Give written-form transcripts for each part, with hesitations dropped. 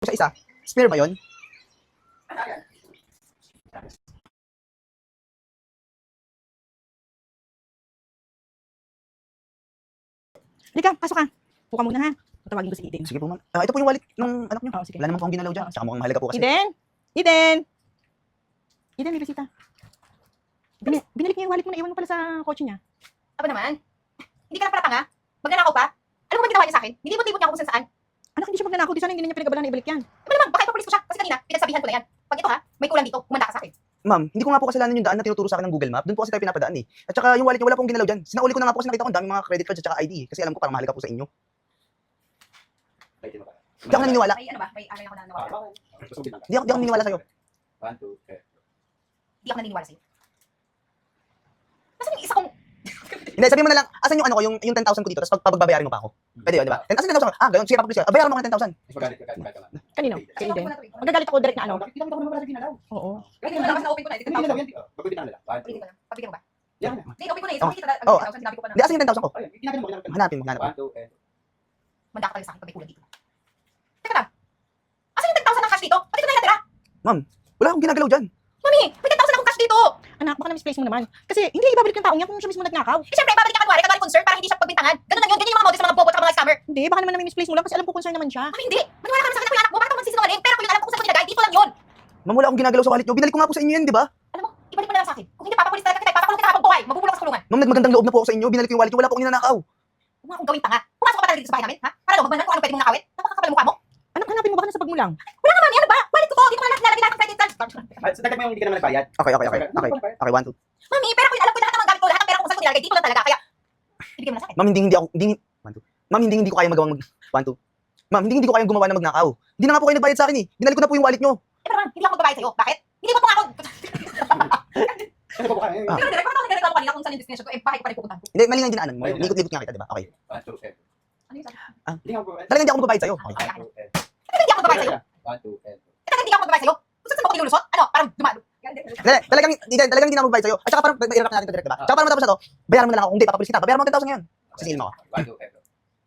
Sa isa, spare ba yun? Halika, pasok ka. Puka muna ha. Tatawagin ko si Eden. Sige po, ma'am. Ito po yung wallet ng anak niyo. Oo, sige. Wala naman po akong ginalaw dyan. Saka mukhang mahalaga po kasi. Eden! Eden! Eden, may bisita. Binalik niya yung wallet mo, naiwan mo pala sa kotse niya. Aba naman, hindi ka na pala tanga. Magnanakaw pa. Alam mo ba ginawa niya sa akin? Nilibot-libot niya ako kung saan. Anak, hindi siya magnanakaw. Di sana hindi na niya pinagabala na ibalik yan. Aba naman, baka ipapulis ko siya. Kasi kanina, pinagsabihan ko na yan. Pag ito ha, may kulang dito, kumanda ka sa akin. Ma'am, hindi ko nga po kasalanan yung daan na tinuturo sa akin ng Google Map. Doon po kasi tayo pinapadaan eh. At saka yung wallet niyo, wala pong ginalaw dyan. Sinauli ko na nga po kasi nakita ko ang daming mga credit cards at saka ID. Kasi alam ko parang mahalaga po sa inyo. Hindi ako naniniwala. May ano ba? May aray ako na nawala. Hindi ako naniniwala sa'yo. Hindi ako naniniwala sa'yo. Nasaan yung isa kong... Hindi, sabihin mo na lang, asan yung ano ko, yung 10,000 ko dito, tapos pagbabayarin mo pa ako. Pwede yun, di ba? Asan 10,000? Ah, ganun. Sige, papulis ka. Bayaran mo ako ng 10,000. Kanino? Kay Eden. Magagalit ako direct na ano. Oo. Pwede mo na kasi na-open ko na. Hindi ko na. Pwede ko na. Pagbigyan mo ba? Hindi, open ko na. Sabi kita Oh. 10,000, sinabi ko pa na. Hindi, asan yung 10,000 ko? Hanapin mo. Manda ka talaga sa akin pag may kulang dito. Teka lang. Asan yung 10,000 na cash dito? Pati ito na natira. Wala akong ginagalaw dyan. Mami, may 10,000 akong cash dito. Anak, baka na-misplace mo naman. Kasi hindi ibabalik yung taong niya kung siya mismo nagnakaw. Eh, syempre, babalik ka kanwari concern para hindi siya pagbintangan. Ganun lang yun. Ganyan yung mga modus ng mga bobo at mga scammer. Hindi, baka naman na-misplace mo lang kasi alam ko concern naman siya. Mami, hindi. Maniwala ka na sa akin na yung anak mo. Bakit ako magsisinungaling? Pero kung yung alam ko kung saan ko nilagay, dito lang yun. Ma'am, wala akong ginagalaw sa wallet niyo. Binalik ko nga po sa inyo yan, di ba? Alam mo, ibalik mo na lang sa akin. Kung hindi papapulis talaga kita, ipapakulong kita habang buhay. Magbubulong ka sa kulungan. Ma'am, nagmagandang loob na po ako sa inyo. Binalik ko yung wallet niyo. Wala po akong ninanakaw. Huwag mo akong gawin tanga. Pumasok ka pa talaga dito sa bahay namin, ha? Para daw magmanan kung ano pwede mong nakawin. Napakakapal ang mukha mo. Anak, hanapin mo baka nasa bag mo lang. Wala ka, mami. Ano ba? Wallet ko to. Dito ko na nilalagay lahat ng credit card. Sa dagdag mo yung hindi ka naman nagbayad. Okay, 1, 2. Mami, pero kung alam ko lahat ng mga gamit ko, lahat ng pera ko kung saan ko nilalagay, dito lang talaga. Kaya, ibigay mo na sa akin. Ma'am, hindi ko kaya magawa 1, 2. Ma'am, hindi ko kayang gumawa na magnakaw. Hindi na nga po kayo nagbayad sa akin eh. Binalik ko na po yung wallet niyo. Eh, pero man, hindi ako magbabayad sa'yo. Bakit? Hindi mo nga ako. Ano ba ka? Ah. Pero direct, bakit ako nagreklamo kanina kung saan yung destination ko? Eh, bahay ko pa rin pupuntahan ko. Hindi, mali nga yung dinaanan mo. Likot-likot nga kita, di ba? Okay. Ano yung sabi? Talagang hindi ako magbabayad sa'yo. Okay. Talagang hindi ako magbabayad sa'yo. Talagang hindi ako magbabayad sa'yo. Kung saan mo ako nilulusot? Ano? Parang dumalo. Hindi, talagang hindi na ako magbabayad sa'yo. At saka parang i-wrap natin ito direct, di ba? Tsaka parang matapos na to, bayaran mo na lang ako. Kung hindi, papapulis kita. Bayaran mo ang 10,000 ngayon. Sisingil mo ako. Eh,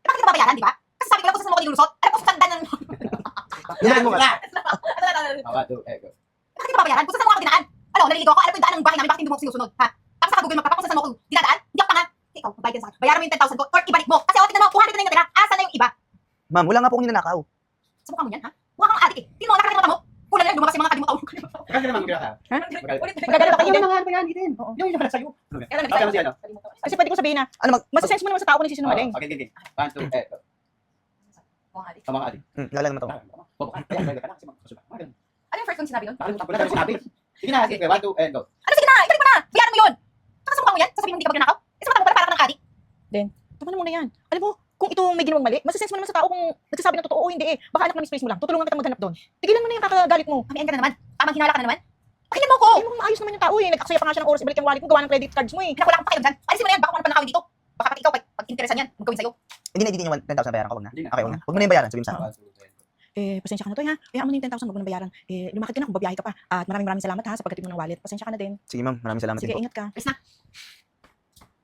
bakit ka babayaran, di ba? Kasi sabi ko lang kung saan mo ako nilulusot. Alam ko kung saan danan mo. Yun mo nga. Bakit ka babayaran? Kung saan mo ako dinaan? Ano, naliligo ako? Alam ko yung daan ng bahay namin. Bakit hindi mo ako sinusunod? Ha? Tapos sa Google Map ka pa kung saan mo ako dinadaan? Hindi ako tanga. Ikaw, babayad ka sa akin. Bayaran mo yung 10,000 ko or ibalik mo. Kasi tingnan mo, 200 na yung natira. Asan na yung iba? Ma'am, wala nga po akong ninanakaw. Sa mukha mo yan, ha? Mukha kang adik eh. Tingnan mo, nakakalimutan mo. Kulang na lang lumabas yung mga kalimutan mo. Kasi naman magkira ka. Magagalit ako, Eden. Yung yung sa'yo. Kaya lang, Kasi ano? Kasi pwede ko sabihin na, Ano masasense mo naman sa tao kung nagsisinungaling. Okay, game. 1, 2, eh. Mukhang adik. Sa mga adik. Lala naman to. Ano yung first kong sinabi doon? Nakalimutan ko na sinabi. Sige na, sige. 1, 2, and go. Ano, sige na, ibalik mo na. Bayaran mo yun. Saka sa mukha mo yan, sasabihin mo hindi ka magnanakaw. Eh, sa mata mo pala, para ka ng adik. Tama na muna yan. Alam mo, kung ito may ginawang mali, masasense mo naman sa tao kung nagsasabi ng totoo o hindi eh. Baka anak na misplace mo lang. Tutulungan kita maghanap doon. Tigilan mo na yung kakagalit mo. Kamian ka na naman. Tamang hinala ka na naman. Pakilan mo ko. Hindi mo maayos naman yung tao eh. Nag-aksaya pa nga siya ng oras ibalik yung wallet mo gawa ng credit cards mo eh. Wala akong pakialam dyan. Alisin mo na yan, baka kung ano pa nakawin dito. Baka pati ikaw, pag interesan yan, magawin sa'yo. Hindi na yung 10,000 bayaran ko, wag na. Hindi na. Okay, wag na. Wag mo na yung bayaran, sabihin mo sa akin. Pasensya ka na to ha. Hayaan mo na yung 10,000 wag mo na bayaran. Lumakad ka na kung babiyahe ka pa. At maraming salamat ha sa pagkatid mo ng wallet. Pasensya ka na din. Sige ma'am, maraming salamat Sige, din po. ingat ka. Alis na.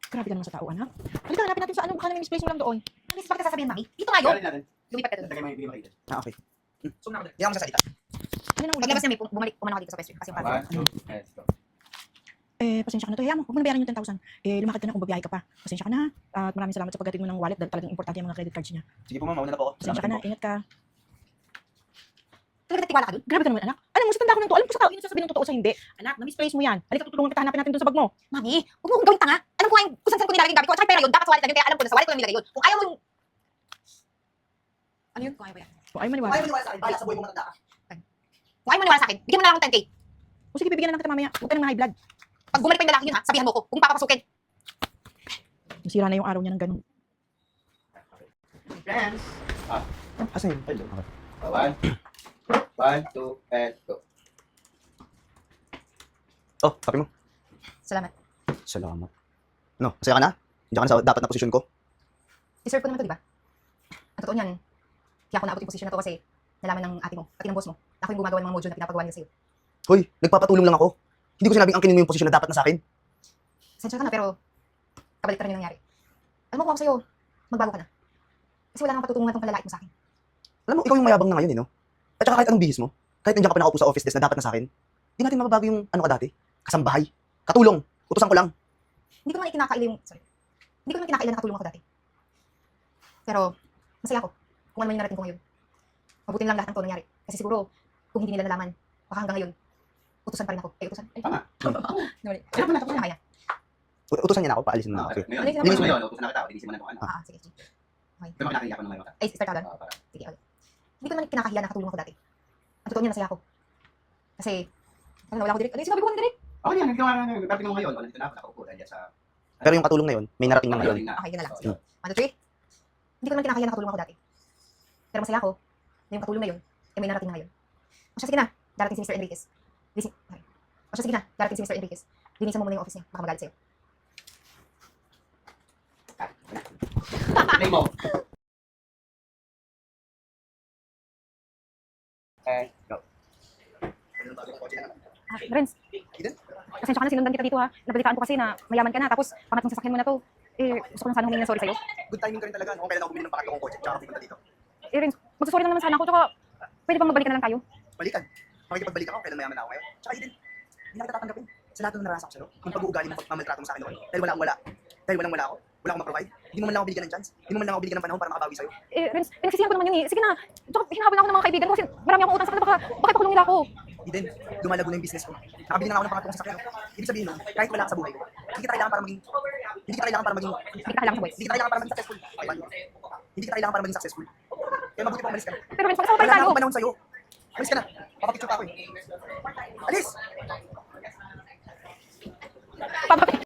Grabe ka naman sa tao, anak. Halika, hanapin natin sa ano. Baka na misplace mo lang doon. Alis, bakit ka sasabihin, mami? Dito nga yun. Galing natin. Lumipat ka doon. Dagdag mo yung bigay mo kayo. Okay. Zoom na ako. Hindi ako sasalita. Ano na ulit? Paglabas niya, may bumalik, umano ka dito sa pwesto. Kasi yung parang, 1, 2, let's go. Pasensya ka na to. Hayaan mo. Huwag mo na bayaran yung 10,000. Lumakad ka na kung babiyahe ka pa. Pasensya ka na ha. At maraming salamat sa pagkatid mo ng wallet dahil talagang importante yung mga credit cards niya. Sige po ma'am, mauna na po ako. Pasensya ka na. Ingat ka. talaga nagtiwala ka doon? Grabe ka naman, anak. Alam mo, sa tanda ko ng to. Alam ko sa tao, yun sasabihin ng totoo sa hindi. Anak, na-misplace mo yan. Halika, tutulungan kita, hanapin natin doon sa bag mo. Mami, huwag mo akong gawin tanga. Alam ko nga yung kung saan ko nilalagay yung gamit ko. At saka pera yun, dapat sa wallet lang yun. Kaya alam ko na sa wallet ko lang nilagay yun. Kung ayaw mo yung... Ano yun? Kung ayaw ba yan? Kung ayaw maniwala. Ayaw mo niwala sa akin, bahala sa buhay mo matanda ka. Kung ayaw mo niwala sa akin, bigyan mo na lang ng 10K. O sige, bibigyan na lang kita mamaya. Huwag ka nang high blood. Pag bumalik pa yung lalaki yun ha, sabihan mo ko kung papapasukin. Nasira na yung araw niya ng ganun. Friends. Asan yun? Hello. Okay. 1, 2, and go. Oh, kape mo. Salamat. Salamat. No, masaya ka na? Diyan ka na sa dapat na posisyon ko? Deserve ko naman to, di ba? Ang totoo niyan, kaya ako naabot yung posisyon na to kasi nalaman ng ate mo, pati ng boss mo, na ako yung gumagawa ng mga module na pinapagawa nila sa'yo. Hoy, nagpapatulong lang ako. Hindi ko sinabing angkinin mo yung posisyon na dapat na sa akin. Sensya ka na, pero kabalik pa rin yung nangyari. Alam mo kung ako sa'yo, magbago ka na. Kasi wala nang patutungan tong palalait mo sa akin. Alam mo, ikaw yung mayabang na ngayon, eh, no? At saka kahit anong bihis mo, kahit nandiyan ka pa nakaupo sa office desk na dapat na sa akin, di natin mababago yung ano ka dati. Kasambahay. Katulong. Utusan ko lang. Hindi ko naman ikinakaila yung, sorry. Hindi ko naman kinakaila na katulong ako dati. Pero, masaya ako kung ano man yung narating ko ngayon. Mabuti lang lahat ng to nangyari. Kasi siguro, kung hindi nila nalaman, baka hanggang ngayon, utusan pa rin ako. Utusan. Ay, Tama. Sorry. Tapos na kaya. Utusan niya na ako, paalisin mo na ako. Sige. Ngayon, Ano yung ngayon, ngayon, utusan na kita. Linisin mo na kung ano. Sige, sige. Pero makinakiya ko na ngayon. Ay, start ako doon. Para. Sige, okay. Hindi ko naman kinakahiya na katulong ako dati. Ang totoo niya, masaya ako. Kasi, ano, nawala ako direct. Ano yung sinabi ko na direct? Okay yan, nagawa na narating mo ngayon. Nandito na ako, nakaupo dahil sa... Pero yung katulong na yun, may narating na ngayon. Narating na. Okay, yun na lang. Sige. 1, 2, 3. Hindi ko naman kinakahiya na katulong ako dati. Pero masaya ako na yung katulong na yun, ay may narating na ngayon. O siya, sige na. Darating si Mr. Enriquez. Okay. O siya, sige na. Darating si Mr. Enriquez. Linisan mo muna yung office niya. Baka magalit sa'yo. Name mo. And go. Renz, Eden? pasensya ka na sinundan kita dito ha. Nabalitaan ko kasi na mayaman ka na, tapos pangatlong sasakyan mo na to. Gusto ko lang sana humingi ng sorry sa'yo. Good timing ka rin talaga. No? Kailan ako bumili ng pangatlong kotse, tsaka pupunta dito. Renz, magsasorry lang naman sana ako, tsaka pwede bang magbalikan na lang tayo? Balikan. Makikipagbalikan ako kailan mayaman na ako ngayon. Tsaka Eden, hindi na kita tatanggapin. Sa lahat ng naranasan ko sa'yo, yung pag-uugali mo, pagmamaltrato mo sa akin noon. Dahil walang wala. Dahil walang wala ako. Wala akong ma-provide. Hindi mo man lang ako binigyan ng chance. Hindi mo man lang ako binigyan ng panahon para makabawi sa'yo. Renz, pinagsisihan ko naman yun eh. Sige na, tsaka hinahabol na ako ng mga kaibigan ko kasi marami akong utang sa kanila, baka ipakulong nila ako. Eden, lumalago na yung business ko. Nakabili na ako ng pangatlong sasakyan. Ibig sabihin nun, kahit wala ka sa buhay ko, hindi kita kailangan para maging Hindi kita kailangan sa buhay. hindi kita kailangan para maging successful. Okay ba? Hindi kita kailangan para maging successful. Kaya mabuti pa umalis ka na. Pero Renz, magkasabay Wala na tayo. akong panahon sa'yo. Alis ka na. Papapicture pa ako eh. Alis! Papapicture.